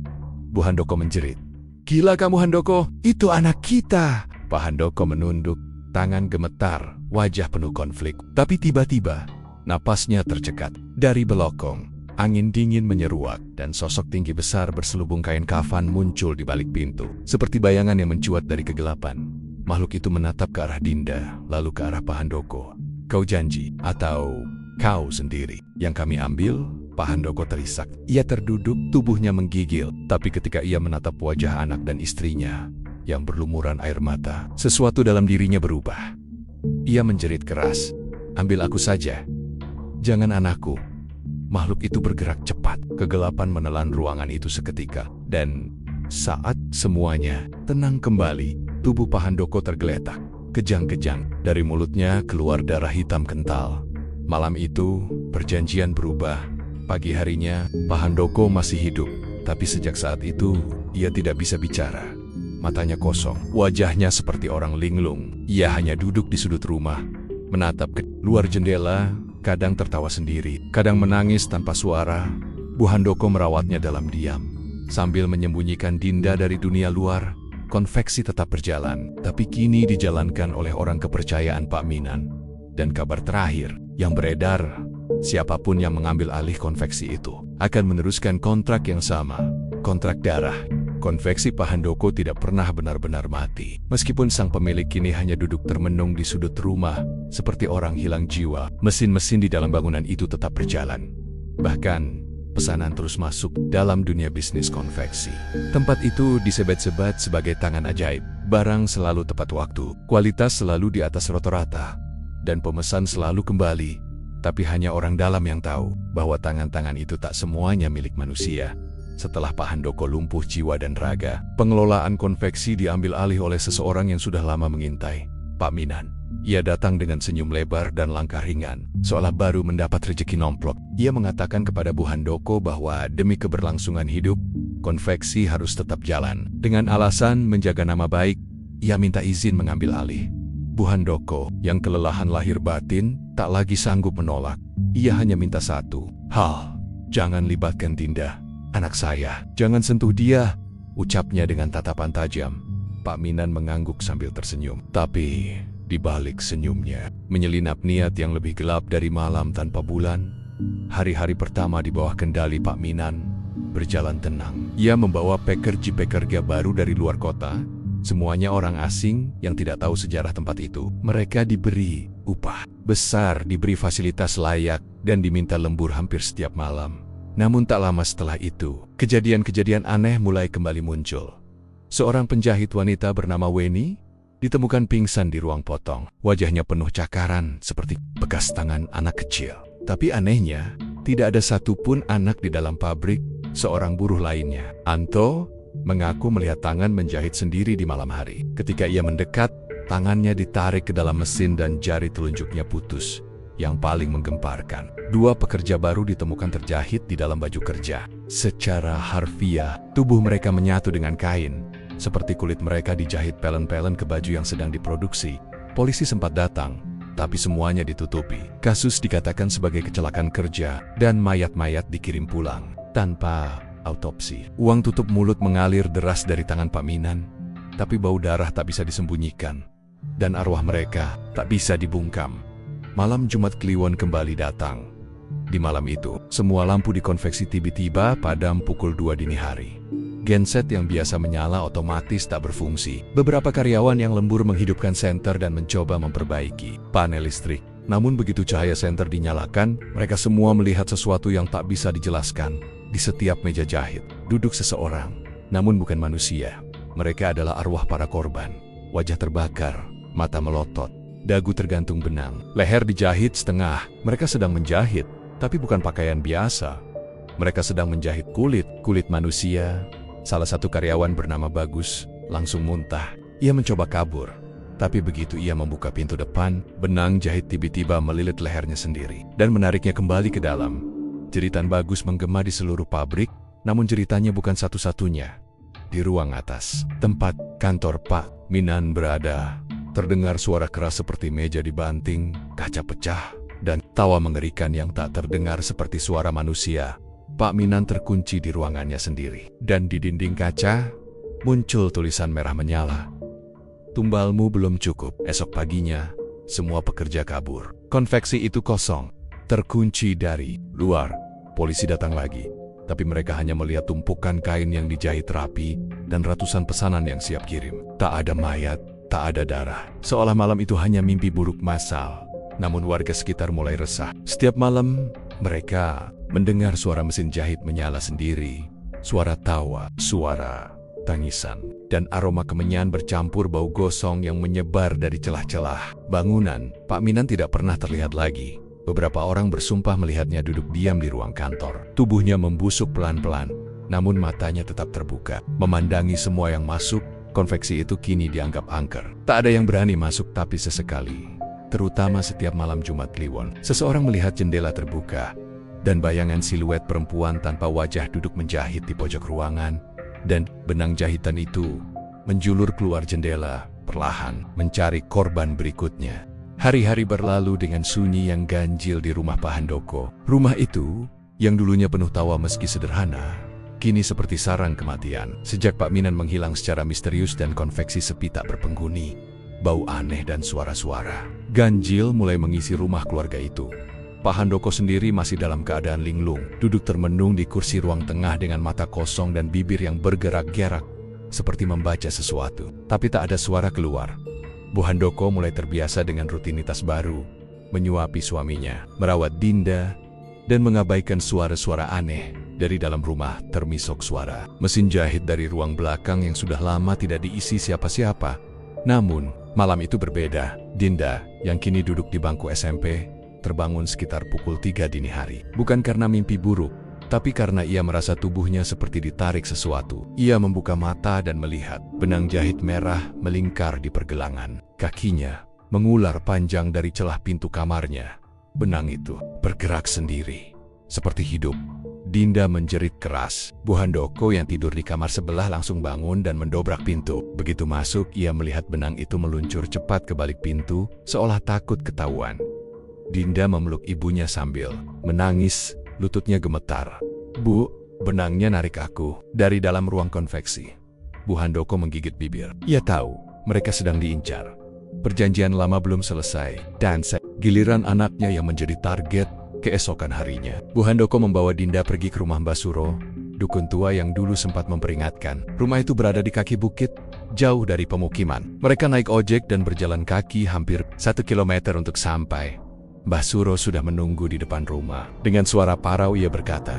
Bu Handoko menjerit. "Gila kamu, Handoko, itu anak kita." Pak Handoko menunduk, tangan gemetar, wajah penuh konflik. Tapi tiba-tiba, napasnya tercekat. Dari belokong, angin dingin menyeruak dan sosok tinggi besar berselubung kain kafan muncul di balik pintu. Seperti bayangan yang mencuat dari kegelapan. Makhluk itu menatap ke arah Dinda, lalu ke arah Pak Handoko. "Kau janji, atau kau sendiri yang kami ambil?" Pak Handoko terisak. Ia terduduk, tubuhnya menggigil. Tapi ketika ia menatap wajah anak dan istrinya yang berlumuran air mata, sesuatu dalam dirinya berubah. Ia menjerit keras, "Ambil aku saja. Jangan anakku." Makhluk itu bergerak cepat. Kegelapan menelan ruangan itu seketika. Dan saat semuanya tenang kembali, tubuh Pak Handoko tergeletak. Kejang-kejang, dari mulutnya keluar darah hitam kental. Malam itu, perjanjian berubah. Pagi harinya, Pak Handoko masih hidup. Tapi sejak saat itu, ia tidak bisa bicara. matanya kosong. Wajahnya seperti orang linglung. Ia hanya duduk di sudut rumah, menatap ke luar jendela, kadang tertawa sendiri, kadang menangis tanpa suara. Bu Handoko merawatnya dalam diam. Sambil menyembunyikan Dinda dari dunia luar, konveksi tetap berjalan, tapi kini dijalankan oleh orang kepercayaan Pak Minan. Dan kabar terakhir yang beredar, siapapun yang mengambil alih konveksi itu akan meneruskan kontrak yang sama, kontrak darah. Konveksi Pak Handoko tidak pernah benar-benar mati. Meskipun sang pemilik kini hanya duduk termenung di sudut rumah, seperti orang hilang jiwa, mesin-mesin di dalam bangunan itu tetap berjalan. Bahkan, pesanan terus masuk dalam dunia bisnis konveksi. Tempat itu disebat-sebat sebagai tangan ajaib. Barang selalu tepat waktu, kualitas selalu di atas rata-rata, dan pemesan selalu kembali. Tapi hanya orang dalam yang tahu bahwa tangan-tangan itu tak semuanya milik manusia. Setelah Pak Handoko lumpuh jiwa dan raga, pengelolaan konveksi diambil alih oleh seseorang yang sudah lama mengintai, Pak Minan. Ia datang dengan senyum lebar dan langkah ringan, seolah baru mendapat rezeki nomplok. Ia mengatakan kepada Bu Handoko bahwa demi keberlangsungan hidup, konveksi harus tetap jalan. Dengan alasan menjaga nama baik, ia minta izin mengambil alih. Bu Handoko, yang kelelahan lahir batin, tak lagi sanggup menolak. Ia hanya minta satu hal, jangan libatkan Dinda, anak saya. Jangan sentuh dia, ucapnya dengan tatapan tajam. Pak Minan mengangguk sambil tersenyum. Tapi di balik senyumnya, menyelinap niat yang lebih gelap dari malam tanpa bulan. Hari-hari pertama di bawah kendali Pak Minan berjalan tenang. Ia membawa pekerja-pekerja baru dari luar kota. Semuanya orang asing yang tidak tahu sejarah tempat itu. Mereka diberi upah besar, diberi fasilitas layak, dan diminta lembur hampir setiap malam. Namun tak lama setelah itu, kejadian-kejadian aneh mulai kembali muncul. Seorang penjahit wanita bernama Weni ditemukan pingsan di ruang potong. Wajahnya penuh cakaran seperti bekas tangan anak kecil. Tapi anehnya, tidak ada satupun anak di dalam pabrik. Seorang buruh lainnya, Anto, mengaku melihat tangan menjahit sendiri di malam hari. Ketika ia mendekat, tangannya ditarik ke dalam mesin dan jari telunjuknya putus. Yang paling menggemparkan, dua pekerja baru ditemukan terjahit di dalam baju kerja. Secara harfiah, tubuh mereka menyatu dengan kain, seperti kulit mereka dijahit pelen-pelen ke baju yang sedang diproduksi. Polisi sempat datang, tapi semuanya ditutupi. Kasus dikatakan sebagai kecelakaan kerja, dan mayat-mayat dikirim pulang tanpa autopsi. Uang tutup mulut mengalir deras dari tangan Pak Minan, tapi bau darah tak bisa disembunyikan, dan arwah mereka tak bisa dibungkam. Malam Jumat Kliwon kembali datang. Di malam itu, semua lampu di konveksi tiba-tiba padam pukul 2 dini hari. Genset yang biasa menyala otomatis tak berfungsi. Beberapa karyawan yang lembur menghidupkan senter dan mencoba memperbaiki panel listrik. Namun begitu cahaya senter dinyalakan, mereka semua melihat sesuatu yang tak bisa dijelaskan. Di setiap meja jahit, duduk seseorang, namun bukan manusia. Mereka adalah arwah para korban. Wajah terbakar, mata melotot, dagu tergantung benang, leher dijahit setengah. Mereka sedang menjahit, tapi bukan pakaian biasa. Mereka sedang menjahit kulit manusia. Salah satu karyawan bernama Bagus langsung muntah. Ia mencoba kabur, tapi begitu ia membuka pintu depan, benang jahit tiba-tiba melilit lehernya sendiri dan menariknya kembali ke dalam. Jeritan Bagus menggema di seluruh pabrik, namun jeritanya bukan satu-satunya. Di ruang atas, tempat kantor Pak Minan berada, terdengar suara keras seperti meja dibanting, kaca pecah, dan tawa mengerikan yang tak terdengar seperti suara manusia. Pak Minan terkunci di ruangannya sendiri, dan di dinding kaca muncul tulisan merah menyala. Tumbalmu belum cukup. Esok paginya, semua pekerja kabur. Konveksi itu kosong, terkunci dari luar. Polisi datang lagi, tapi mereka hanya melihat tumpukan kain yang dijahit rapi dan ratusan pesanan yang siap kirim. Tak ada mayat, tak ada darah. Seolah malam itu hanya mimpi buruk massal. Namun warga sekitar mulai resah. Setiap malam, mereka mendengar suara mesin jahit menyala sendiri, suara tawa, suara tangisan, dan aroma kemenyan bercampur bau gosong yang menyebar dari celah-celah bangunan. Pak Minan tidak pernah terlihat lagi. Beberapa orang bersumpah melihatnya duduk diam di ruang kantor. Tubuhnya membusuk pelan-pelan, namun matanya tetap terbuka, memandangi semua yang masuk. Konveksi itu kini dianggap angker. Tak ada yang berani masuk, tapi sesekali, terutama setiap malam Jumat Kliwon, seseorang melihat jendela terbuka, dan bayangan siluet perempuan tanpa wajah duduk menjahit di pojok ruangan, dan benang jahitan itu menjulur keluar jendela, perlahan mencari korban berikutnya. Hari-hari berlalu dengan sunyi yang ganjil di rumah Pak Handoko. Rumah itu, yang dulunya penuh tawa meski sederhana, kini seperti sarang kematian. Sejak Pak Minan menghilang secara misterius dan konveksi sepi tak berpenghuni, bau aneh dan suara-suara ganjil mulai mengisi rumah keluarga itu. Pak Handoko sendiri masih dalam keadaan linglung, duduk termenung di kursi ruang tengah dengan mata kosong dan bibir yang bergerak-gerak, seperti membaca sesuatu. Tapi tak ada suara keluar. Bu Handoko mulai terbiasa dengan rutinitas baru, menyuapi suaminya, merawat Dinda, dan mengabaikan suara-suara aneh. Dari dalam rumah termisok suara mesin jahit dari ruang belakang yang sudah lama tidak diisi siapa-siapa. Namun, malam itu berbeda. Dinda, yang kini duduk di bangku SMP, terbangun sekitar pukul 3 dini hari. Bukan karena mimpi buruk, tapi karena ia merasa tubuhnya seperti ditarik sesuatu. Ia membuka mata dan melihat benang jahit merah melingkar di pergelangan. Kakinya mengular panjang dari celah pintu kamarnya. Benang itu bergerak sendiri, seperti hidup. Dinda menjerit keras. Bu Handoko yang tidur di kamar sebelah langsung bangun dan mendobrak pintu. Begitu masuk, ia melihat benang itu meluncur cepat ke balik pintu, seolah takut ketahuan. Dinda memeluk ibunya sambil menangis, lututnya gemetar. "Bu, benangnya narik aku." Dari dalam ruang konveksi, Bu Handoko menggigit bibir. Ia tahu mereka sedang diincar. Perjanjian lama belum selesai, dan giliran anaknya yang menjadi target. Keesokan harinya, Bu Handoko membawa Dinda pergi ke rumah Mbah Suro, dukun tua yang dulu sempat memperingatkan. Rumah itu berada di kaki bukit, jauh dari pemukiman. Mereka naik ojek dan berjalan kaki hampir 1 kilometer untuk sampai. Mbah Suro sudah menunggu di depan rumah. Dengan suara parau ia berkata,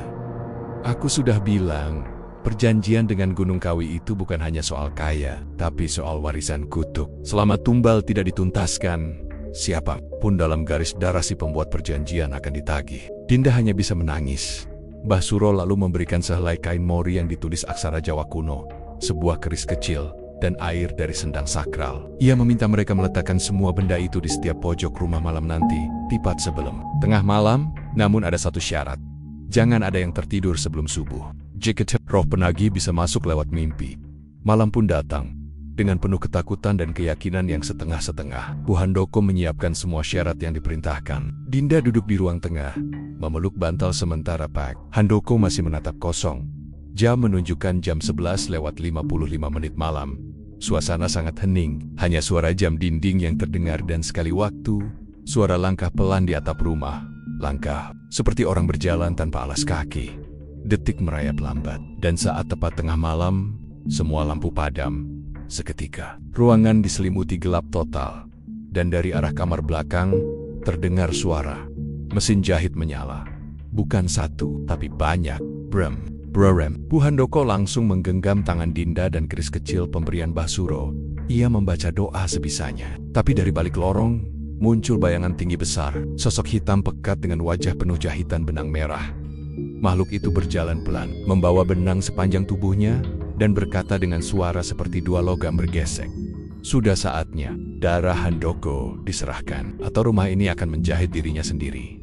"Aku sudah bilang, perjanjian dengan Gunung Kawi itu bukan hanya soal kaya, tapi soal warisan kutuk. Selama tumbal tidak dituntaskan, siapapun dalam garis darah si pembuat perjanjian akan ditagih." Dinda hanya bisa menangis. Mbah Suro lalu memberikan sehelai kain mori yang ditulis aksara Jawa kuno, sebuah keris kecil, dan air dari sendang sakral. Ia meminta mereka meletakkan semua benda itu di setiap pojok rumah malam nanti, tepat sebelum tengah malam. Namun ada satu syarat, jangan ada yang tertidur sebelum subuh. Jika roh penagih bisa masuk lewat mimpi. Malam pun datang. Dengan penuh ketakutan dan keyakinan yang setengah-setengah, Bu Handoko menyiapkan semua syarat yang diperintahkan. Dinda duduk di ruang tengah, memeluk bantal sementara Pak Handoko masih menatap kosong. Jam menunjukkan jam 11:55 malam. Suasana sangat hening, hanya suara jam dinding yang terdengar dan sekali waktu, suara langkah pelan di atap rumah. Langkah seperti orang berjalan tanpa alas kaki. Detik merayap lambat, dan saat tepat tengah malam, semua lampu padam. Seketika, ruangan diselimuti gelap total, dan dari arah kamar belakang, terdengar suara. Mesin jahit menyala. Bukan satu, tapi banyak. Brem, brem. Bu Handoko langsung menggenggam tangan Dinda dan keris kecil pemberian Mbah Suro. Ia membaca doa sebisanya. Tapi dari balik lorong, muncul bayangan tinggi besar, sosok hitam pekat dengan wajah penuh jahitan benang merah. Makhluk itu berjalan pelan, membawa benang sepanjang tubuhnya, dan berkata dengan suara seperti dua logam bergesek, "Sudah saatnya darah Handoko diserahkan, atau rumah ini akan menjahit dirinya sendiri."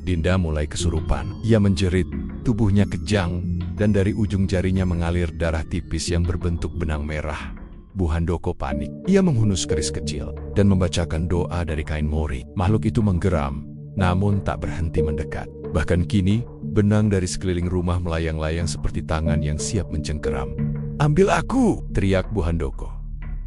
Dinda mulai kesurupan. Ia menjerit, tubuhnya kejang, dan dari ujung jarinya mengalir darah tipis yang berbentuk benang merah. Bu Handoko panik. Ia menghunus keris kecil dan membacakan doa dari kain mori. Makhluk itu menggeram, namun tak berhenti mendekat. Bahkan kini, benang dari sekeliling rumah melayang-layang seperti tangan yang siap mencengkeram. "Ambil aku!" teriak Bu Handoko.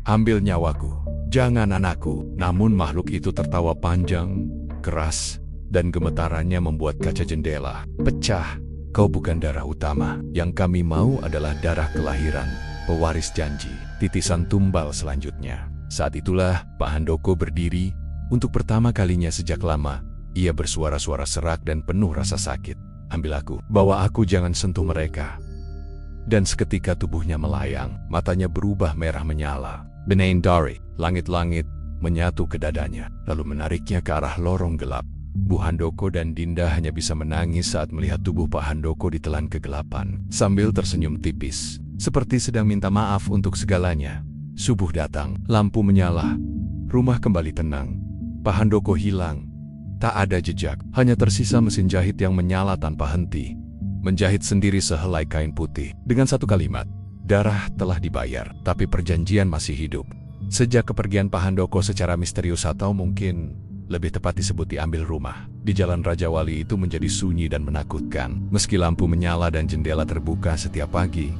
"Ambil nyawaku, jangan anakku." Namun makhluk itu tertawa panjang, keras, dan gemetarannya membuat kaca jendela pecah. "Kau bukan darah utama. Yang kami mau adalah darah kelahiran, pewaris janji, titisan tumbal selanjutnya." Saat itulah Pak Handoko berdiri. Untuk pertama kalinya sejak lama, ia bersuara-suara serak dan penuh rasa sakit. "Ambil aku, bawa aku, jangan sentuh mereka." Dan seketika tubuhnya melayang, matanya berubah merah menyala. Benain dari langit-langit menyatu ke dadanya, lalu menariknya ke arah lorong gelap. Bu Handoko dan Dinda hanya bisa menangis saat melihat tubuh Pak Handoko ditelan kegelapan, sambil tersenyum tipis, seperti sedang minta maaf untuk segalanya. Subuh datang, lampu menyala, rumah kembali tenang. Pak Handoko hilang. Tak ada jejak, hanya tersisa mesin jahit yang menyala tanpa henti, menjahit sendiri sehelai kain putih. Dengan satu kalimat, Darah telah dibayar, tapi perjanjian masih hidup. Sejak kepergian Pak Handoko secara misterius atau mungkin lebih tepat disebut diambil rumah, di Jalan Raja Wali itu menjadi sunyi dan menakutkan. Meski lampu menyala dan jendela terbuka setiap pagi,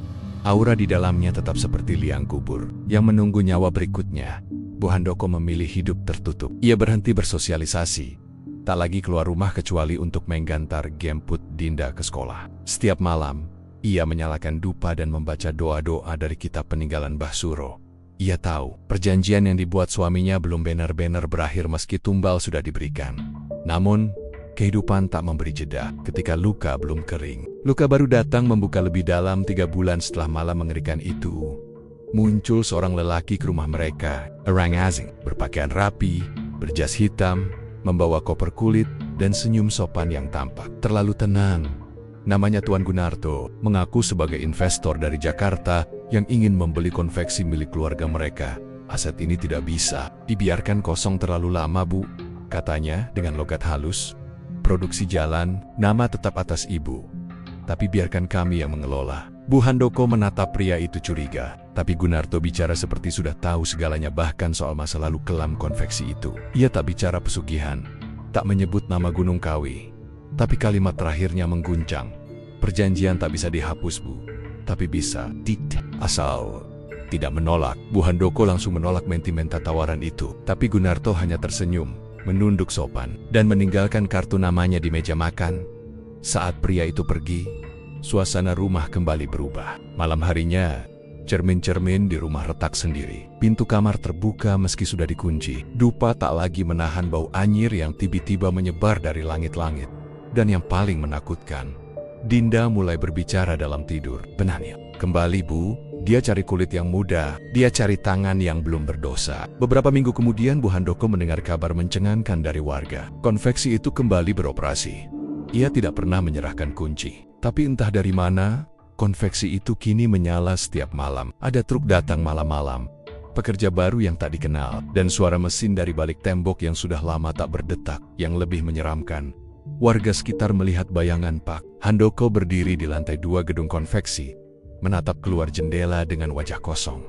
aura di dalamnya tetap seperti liang kubur yang menunggu nyawa berikutnya. Bu Handoko memilih hidup tertutup. Ia berhenti bersosialisasi, tak lagi keluar rumah kecuali untuk menggantar jemput Dinda ke sekolah. Setiap malam, ia menyalakan dupa dan membaca doa-doa dari kitab peninggalan Mbah Suro. Ia tahu, perjanjian yang dibuat suaminya belum benar-benar berakhir meski tumbal sudah diberikan. Namun, kehidupan tak memberi jeda ketika luka belum kering. Luka baru datang membuka lebih dalam 3 bulan setelah malam mengerikan itu. Muncul seorang lelaki ke rumah mereka, orang asing, berpakaian rapi, berjas hitam, membawa koper kulit, dan senyum sopan yang tampak terlalu tenang. Namanya Tuan Gunarto, mengaku sebagai investor dari Jakarta yang ingin membeli konveksi milik keluarga mereka. Aset ini tidak bisa dibiarkan kosong terlalu lama, Bu, katanya dengan logat halus. Produksi jalan, nama tetap atas Ibu, tapi biarkan kami yang mengelola. Bu Handoko menatap pria itu curiga, tapi Gunarto bicara seperti sudah tahu segalanya bahkan soal masa lalu kelam konveksi itu. Ia tak bicara pesugihan, tak menyebut nama Gunung Kawi. Tapi kalimat terakhirnya mengguncang. Perjanjian tak bisa dihapus, Bu. Tapi bisa asal tidak menolak. Bu Handoko langsung menolak menti-menta tawaran itu. Tapi Gunarto hanya tersenyum, menunduk sopan, dan meninggalkan kartu namanya di meja makan. Saat pria itu pergi, suasana rumah kembali berubah. Malam harinya, cermin-cermin di rumah retak sendiri. Pintu kamar terbuka meski sudah dikunci. Dupa tak lagi menahan bau anyir yang tiba-tiba menyebar dari langit-langit. Dan yang paling menakutkan, Dinda mulai berbicara dalam tidur. Benarnya, kembali Bu, dia cari kulit yang muda, dia cari tangan yang belum berdosa. Beberapa minggu kemudian Bu Handoko mendengar kabar mencengangkan dari warga. Konveksi itu kembali beroperasi. Ia tidak pernah menyerahkan kunci. Tapi entah dari mana, konveksi itu kini menyala setiap malam. Ada truk datang malam-malam, pekerja baru yang tak dikenal, dan suara mesin dari balik tembok yang sudah lama tak berdetak. Yang lebih menyeramkan, warga sekitar melihat bayangan Pak Handoko berdiri di lantai 2 gedung konveksi, menatap keluar jendela dengan wajah kosong.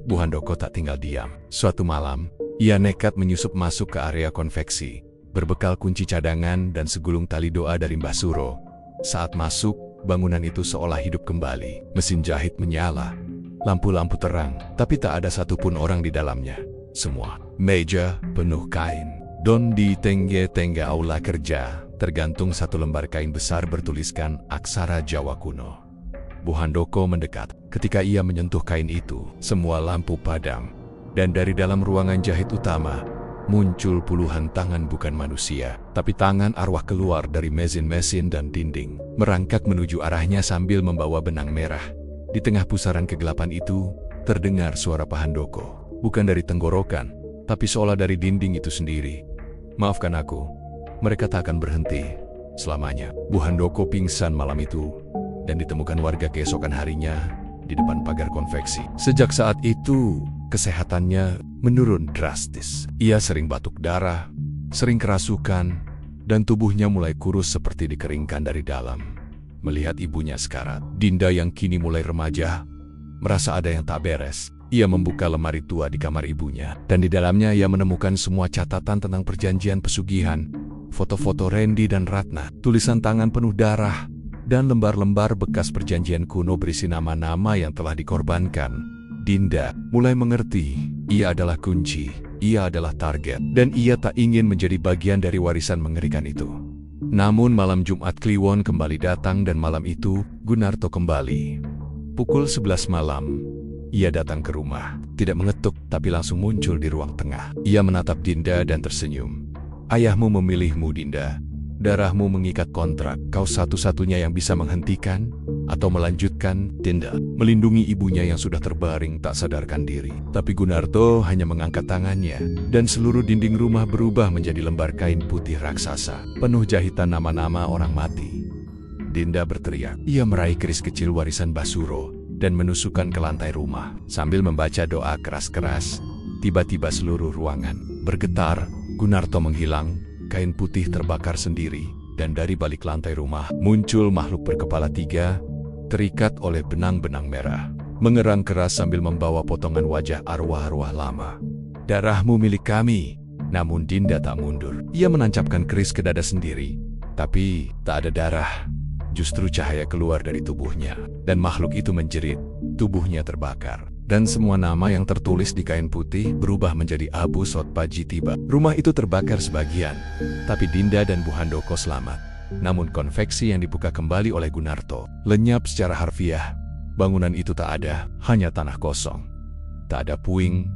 Bu Handoko tak tinggal diam. Suatu malam, ia nekat menyusup masuk ke area konveksi, berbekal kunci cadangan dan segulung tali doa dari Mbah Suro. Saat masuk, bangunan itu seolah hidup kembali. Mesin jahit menyala, lampu-lampu terang, tapi tak ada satupun orang di dalamnya. Semua meja penuh kain. Don di tengge-tengge aula kerja, tergantung satu lembar kain besar bertuliskan aksara Jawa kuno. Bu Handoko mendekat. Ketika ia menyentuh kain itu, semua lampu padam. Dan dari dalam ruangan jahit utama, muncul puluhan tangan bukan manusia, tapi tangan arwah keluar dari mesin-mesin dan dinding, merangkak menuju arahnya sambil membawa benang merah. Di tengah pusaran kegelapan itu, terdengar suara Pak Handoko. Bukan dari tenggorokan, tapi seolah dari dinding itu sendiri. Maafkan aku, mereka tak akan berhenti selamanya. Bu Handoko pingsan malam itu, dan ditemukan warga keesokan harinya di depan pagar konveksi. Sejak saat itu, kesehatannya menurun drastis. Ia sering batuk darah, sering kerasukan, dan tubuhnya mulai kurus seperti dikeringkan dari dalam. Melihat ibunya sekarat, Dinda yang kini mulai remaja, merasa ada yang tak beres. Ia membuka lemari tua di kamar ibunya, dan di dalamnya ia menemukan semua catatan tentang perjanjian pesugihan, foto-foto Randy dan Ratna, tulisan tangan penuh darah, dan lembar-lembar bekas perjanjian kuno berisi nama-nama yang telah dikorbankan. Dinda mulai mengerti, ia adalah kunci, ia adalah target, dan ia tak ingin menjadi bagian dari warisan mengerikan itu. Namun malam Jumat Kliwon kembali datang dan malam itu, Gunarto kembali. Pukul 11 malam, ia datang ke rumah, tidak mengetuk tapi langsung muncul di ruang tengah. Ia menatap Dinda dan tersenyum. Ayahmu memilihmu, Dinda. Darahmu mengikat kontrak. Kau satu-satunya yang bisa menghentikan atau melanjutkan. Dinda melindungi ibunya yang sudah terbaring tak sadarkan diri. Tapi Gunarto hanya mengangkat tangannya, dan seluruh dinding rumah berubah menjadi lembar kain putih raksasa, penuh jahitan nama-nama orang mati. Dinda berteriak. Ia meraih keris kecil warisan Mbah Suro dan menusukkan ke lantai rumah. Sambil membaca doa keras-keras, tiba-tiba seluruh ruangan bergetar. Gunarto menghilang, kain putih terbakar sendiri, dan dari balik lantai rumah muncul makhluk berkepala 3, terikat oleh benang-benang merah. mengerang keras sambil membawa potongan wajah arwah-arwah lama. "Darahmu milik kami." Namun Dinda tak mundur. Ia menancapkan keris ke dada sendiri. Tapi tak ada darah. Justru cahaya keluar dari tubuhnya. Dan makhluk itu menjerit. Tubuhnya terbakar. Dan semua nama yang tertulis di kain putih berubah menjadi abu Sotpaji tiba. Rumah itu terbakar sebagian, tapi Dinda dan Bu Handoko selamat. Namun konveksi yang dibuka kembali oleh Gunarto lenyap secara harfiah. Bangunan itu tak ada, hanya tanah kosong. Tak ada puing,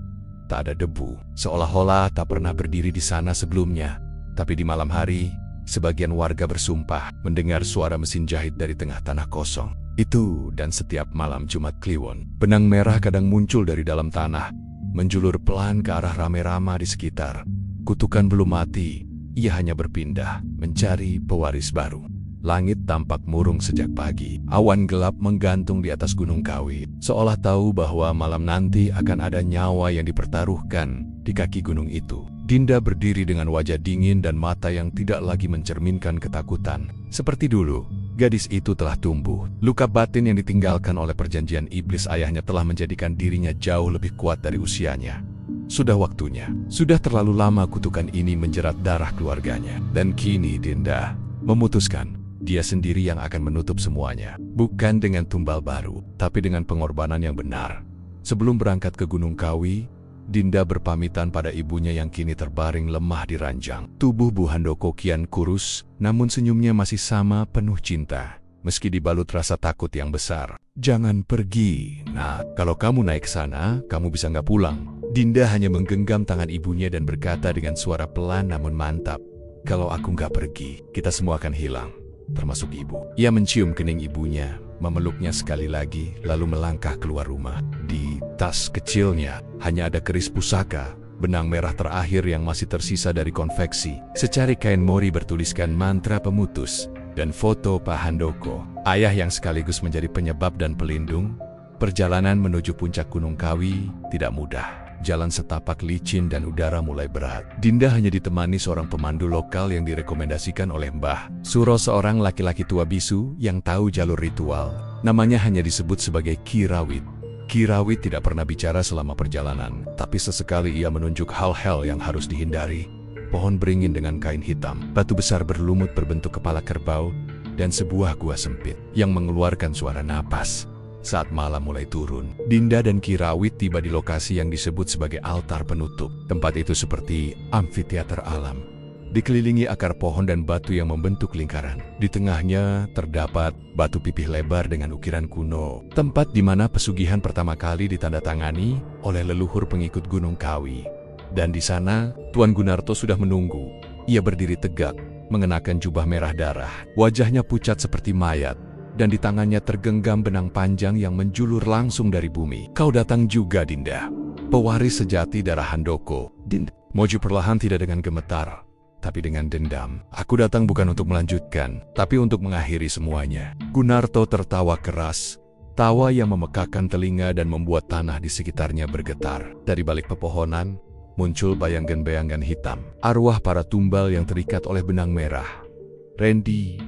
tak ada debu. Seolah-olah tak pernah berdiri di sana sebelumnya. Tapi di malam hari, sebagian warga bersumpah mendengar suara mesin jahit dari tengah tanah kosong. Itu dan setiap malam Jumat Kliwon, benang merah kadang muncul dari dalam tanah, menjulur pelan ke arah rame-rama di sekitar. Kutukan belum mati, ia hanya berpindah, mencari pewaris baru. Langit tampak murung sejak pagi. Awan gelap menggantung di atas Gunung Kawi, seolah tahu bahwa malam nanti akan ada nyawa yang dipertaruhkan di kaki gunung itu. Dinda berdiri dengan wajah dingin dan mata yang tidak lagi mencerminkan ketakutan. Seperti dulu, gadis itu telah tumbuh. Luka batin yang ditinggalkan oleh perjanjian iblis ayahnya telah menjadikan dirinya jauh lebih kuat dari usianya. Sudah waktunya. Sudah terlalu lama kutukan ini menjerat darah keluarganya. Dan kini Dinda memutuskan dia sendiri yang akan menutup semuanya. Bukan dengan tumbal baru, tapi dengan pengorbanan yang benar. Sebelum berangkat ke Gunung Kawi, Dinda berpamitan pada ibunya yang kini terbaring lemah di ranjang. Tubuh Bu Handoko kian kurus, namun senyumnya masih sama penuh cinta, meski dibalut rasa takut yang besar. "Jangan pergi, nak. Kalau kamu naik ke sana, kamu bisa nggak pulang." Dinda hanya menggenggam tangan ibunya dan berkata dengan suara pelan namun mantap, "Kalau aku nggak pergi, kita semua akan hilang, termasuk ibu." Ia mencium kening ibunya, memeluknya sekali lagi, lalu melangkah keluar rumah. Di tas kecilnya hanya ada keris pusaka, benang merah terakhir yang masih tersisa dari konveksi, secari kain mori bertuliskan mantra pemutus, dan foto Pak Handoko, ayah yang sekaligus menjadi penyebab dan pelindung. Perjalanan menuju puncak Gunung Kawi tidak mudah. Jalan setapak licin dan udara mulai berat. Dinda hanya ditemani seorang pemandu lokal yang direkomendasikan oleh Mbah Suro, seorang laki-laki tua bisu yang tahu jalur ritual. Namanya hanya disebut sebagai Ki Rawit. Ki Rawit tidak pernah bicara selama perjalanan, tapi sesekali ia menunjuk hal-hal yang harus dihindari. Pohon beringin dengan kain hitam, batu besar berlumut berbentuk kepala kerbau, dan sebuah gua sempit yang mengeluarkan suara napas. Saat malam mulai turun, Dinda dan Ki Rawit tiba di lokasi yang disebut sebagai altar penutup. Tempat itu seperti amfiteater alam, dikelilingi akar pohon dan batu yang membentuk lingkaran. Di tengahnya terdapat batu pipih lebar dengan ukiran kuno, tempat di mana pesugihan pertama kali ditandatangani oleh leluhur pengikut Gunung Kawi. Dan di sana, Tuan Gunarto sudah menunggu. Ia berdiri tegak, mengenakan jubah merah darah. Wajahnya pucat seperti mayat, dan di tangannya tergenggam benang panjang yang menjulur langsung dari bumi. "Kau datang juga, Dinda, pewaris sejati darah Handoko." Dinda maju perlahan, tidak dengan gemetar, tapi dengan dendam. "Aku datang bukan untuk melanjutkan, tapi untuk mengakhiri semuanya." Gunarto tertawa keras, tawa yang memekakkan telinga dan membuat tanah di sekitarnya bergetar. Dari balik pepohonan, muncul bayangan-bayangan hitam, arwah para tumbal yang terikat oleh benang merah. Randy,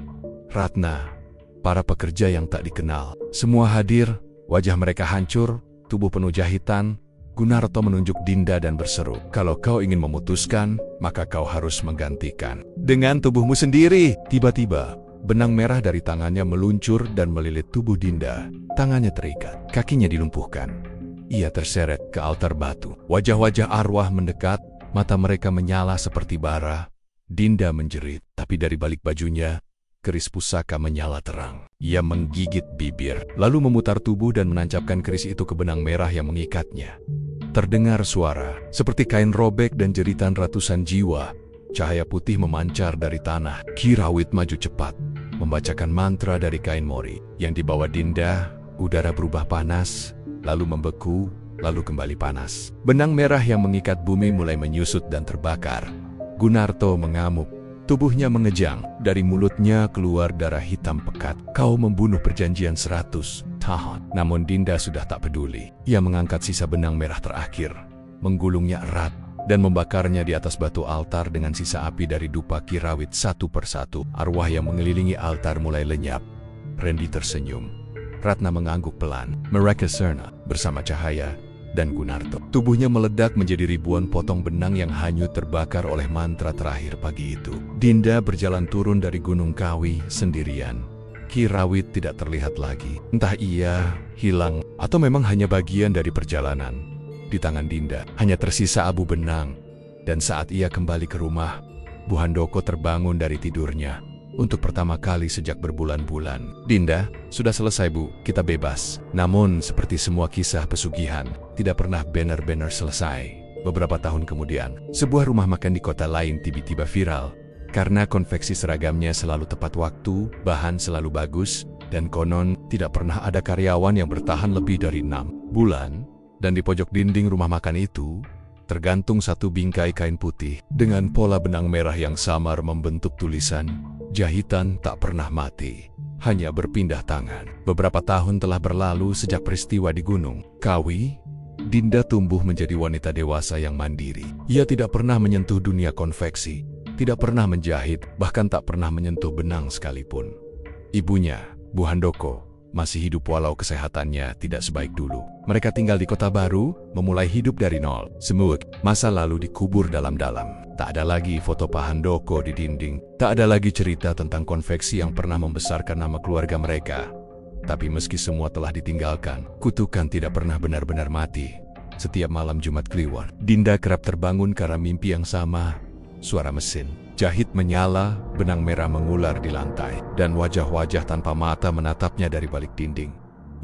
Ratna, para pekerja yang tak dikenal. Semua hadir, wajah mereka hancur, tubuh penuh jahitan. Gunarto menunjuk Dinda dan berseru, "Kalau kau ingin memutuskan, maka kau harus menggantikan dengan tubuhmu sendiri." Tiba-tiba, benang merah dari tangannya meluncur dan melilit tubuh Dinda. Tangannya terikat, kakinya dilumpuhkan. Ia terseret ke altar batu. Wajah-wajah arwah mendekat, mata mereka menyala seperti bara. Dinda menjerit, tapi dari balik bajunya, keris pusaka menyala terang. Ia menggigit bibir, lalu memutar tubuh dan menancapkan keris itu ke benang merah yang mengikatnya. Terdengar suara, seperti kain robek dan jeritan ratusan jiwa. Cahaya putih memancar dari tanah. Ki Rawit maju cepat, membacakan mantra dari kain mori. Yang dibawa Dinda, udara berubah panas, lalu membeku, lalu kembali panas. Benang merah yang mengikat bumi mulai menyusut dan terbakar. Gunarto mengamuk. Tubuhnya mengejang, dari mulutnya keluar darah hitam pekat. "Kau membunuh perjanjian 100 tahun." Namun Dinda sudah tak peduli. Ia mengangkat sisa benang merah terakhir, menggulungnya erat, dan membakarnya di atas batu altar dengan sisa api dari dupa Ki Rawit satu persatu. Arwah yang mengelilingi altar mulai lenyap. Randy tersenyum. Ratna mengangguk pelan. Mereka serna bersama Cahaya dan Gunarto. Tubuhnya meledak menjadi ribuan potong benang yang hanyut terbakar oleh mantra terakhir pagi itu. Dinda berjalan turun dari Gunung Kawi sendirian. Ki Rawit tidak terlihat lagi. Entah ia hilang atau memang hanya bagian dari perjalanan. Di tangan Dinda hanya tersisa abu benang. Dan saat ia kembali ke rumah, Bu Handoko terbangun dari tidurnya. Untuk pertama kali sejak berbulan-bulan. Dinda, sudah selesai Bu, kita bebas. Namun seperti semua kisah pesugihan, tidak pernah benar-benar selesai. Beberapa tahun kemudian, sebuah rumah makan di kota lain tiba-tiba viral. Karena konveksi seragamnya selalu tepat waktu, bahan selalu bagus, dan konon tidak pernah ada karyawan yang bertahan lebih dari 6 bulan. Dan di pojok dinding rumah makan itu, tergantung satu bingkai kain putih dengan pola benang merah yang samar membentuk tulisan, "Jahitan tak pernah mati, hanya berpindah tangan." Beberapa tahun telah berlalu sejak peristiwa di Gunung Kawi. Dinda tumbuh menjadi wanita dewasa yang mandiri. Ia tidak pernah menyentuh dunia konveksi, tidak pernah menjahit, bahkan tak pernah menyentuh benang sekalipun. Ibunya, Bu Handoko, masih hidup walau kesehatannya tidak sebaik dulu. Mereka tinggal di kota baru, memulai hidup dari nol. Semua masa lalu dikubur dalam-dalam. Tak ada lagi foto Pak Handoko di dinding. Tak ada lagi cerita tentang konveksi yang pernah membesarkan nama keluarga mereka. Tapi meski semua telah ditinggalkan, kutukan tidak pernah benar-benar mati. Setiap malam Jumat Kliwon, Dinda kerap terbangun karena mimpi yang sama. Suara mesin jahit menyala, benang merah mengular di lantai, dan wajah-wajah tanpa mata menatapnya dari balik dinding.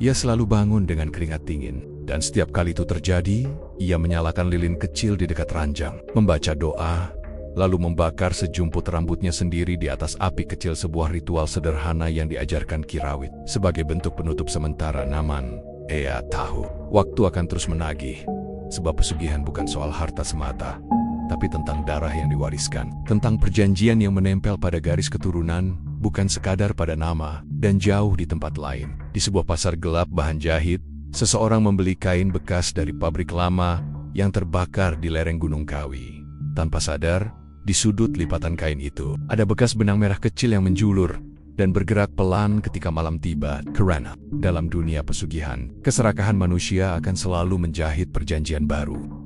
Ia selalu bangun dengan keringat dingin, dan setiap kali itu terjadi, ia menyalakan lilin kecil di dekat ranjang, membaca doa, lalu membakar sejumput rambutnya sendiri di atas api kecil, sebuah ritual sederhana yang diajarkan Ki Rawit. Sebagai bentuk penutup sementara, namun ia tahu waktu akan terus menagih, sebab pesugihan bukan soal harta semata, tapi tentang darah yang diwariskan, tentang perjanjian yang menempel pada garis keturunan, bukan sekadar pada nama, dan jauh di tempat lain. Di sebuah pasar gelap bahan jahit, seseorang membeli kain bekas dari pabrik lama yang terbakar di lereng Gunung Kawi. Tanpa sadar, di sudut lipatan kain itu, ada bekas benang merah kecil yang menjulur dan bergerak pelan ketika malam tiba. Karena dalam dunia pesugihan, keserakahan manusia akan selalu menjahit perjanjian baru.